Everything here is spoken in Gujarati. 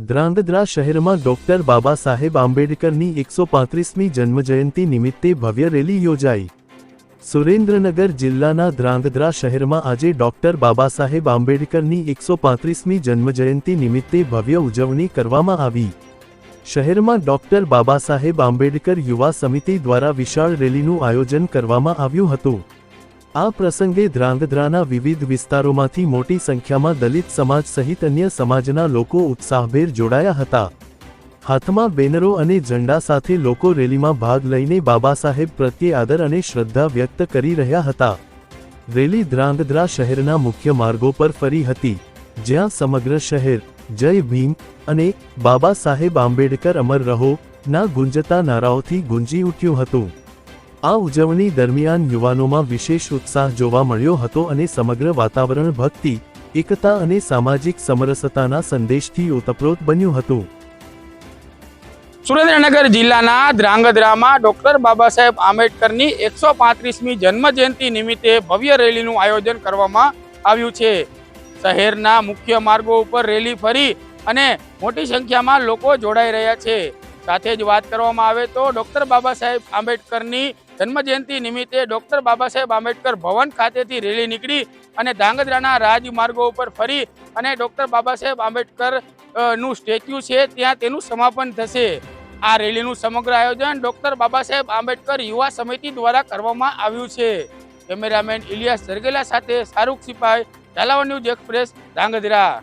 ધ્રાંગધ્રા શહેરમાં ડોક્ટર બાબા સાહેબ આંબેડકરની 135મી જન્મજયંતિ નિમિત્તે ભવ્ય રેલી યોજાઈ। સુરેન્દ્રનગર જિલ્લાના ધ્રાંગધ્રા શહેરમાં આજે ડોક્ટર બાબા સાહેબ આંબેડકરની 135મી જન્મજયંતિ નિમિત્તે ભવ્ય ઉજવણી કરવામાં આવી। શહેરમાં ડોક્ટર બાબા સાહેબ આંબેડકર યુવા સમિતિ દ્વારા વિશાળ રેલીનું આયોજન કરવામાં આવ્યું હતું। આ પ્રસંગે ધ્રાંગધ્રાના વિવિધ વિસ્તારોમાંથી મોટી સંખ્યામાં દલિત સમાજ સહિત અન્ય સમાજના લોકો ઉત્સાહભેર જોડાયા હતા। હાથમાં બેનરો અને ઝંડા સાથે લોકો રેલીમાં ભાગ લઈને બાબા સાહેબ પ્રત્યે આદર અને શ્રદ્ધા વ્યક્ત કરી રહ્યા હતા। રેલી ધ્રાંગધ્રા શહેરના મુખ્ય માર્ગો પર ફરી હતી, જ્યાં સમગ્ર શહેર જય ભીમ અને બાબા સાહેબ આંબેડકર અમર રહો ના ગુંજતા નારાઓથી ગુંજી ઉઠ્યું હતું। આ ઉજવણી દરમિયાન યુવાનોમાં વિશેષ ઉત્સાહ જોવા મળ્યો હતો અને સમગ્ર વાતાવરણ ભક્તિ, એકતા અને સામાજિક સમરસતાના સંદેશથી ઓતપ્રોત બન્યું હતું। સુરેન્દ્રનગર જિલ્લાના ધ્રાંગધ્રામાં ડોક્ટર બાબા સાહેબ આંબેડકરની 135મી જન્મજયંતિ નિમિત્તે ભવ્ય રેલીનું આયોજન કરવામાં આવ્યું છે। શહેરના મુખ્ય માર્ગો ઉપર રેલી ફરી અને મોટી સંખ્યામાં લોકો જોડાઈ રહ્યા છે। સાથે જ વાત કરવામાં આવે તો ડોક્ટર બાબા સાહેબ આંબેડકરની જન્મજયંતિ નિમિત્તે ડોક્ટર બાબા સાહેબ આંબેડકર ભવન ખાતેથી રેલી નીકળી અને ધ્રાંગધ્રાના રાજમાર્ગો ઉપર ફરી અને ડોક્ટર બાબા સાહેબ આંબેડકર નું સ્ટેચ્યુ છે ત્યાં તેનું સમાપન થશે। આ રેલીનું સમગ્ર આયોજન ડોક્ટર બાબા સાહેબ આંબેડકર યુવા સમિતિ દ્વારા કરવામાં આવ્યું છે। કેમેરામેન ઇલિયાસ જરગેલા સાથે શાહરૂખ સિપાઈ, ઝાલાવાડ ન્યૂઝ એક્સપ્રેસ, ધ્રાંગધ્રા।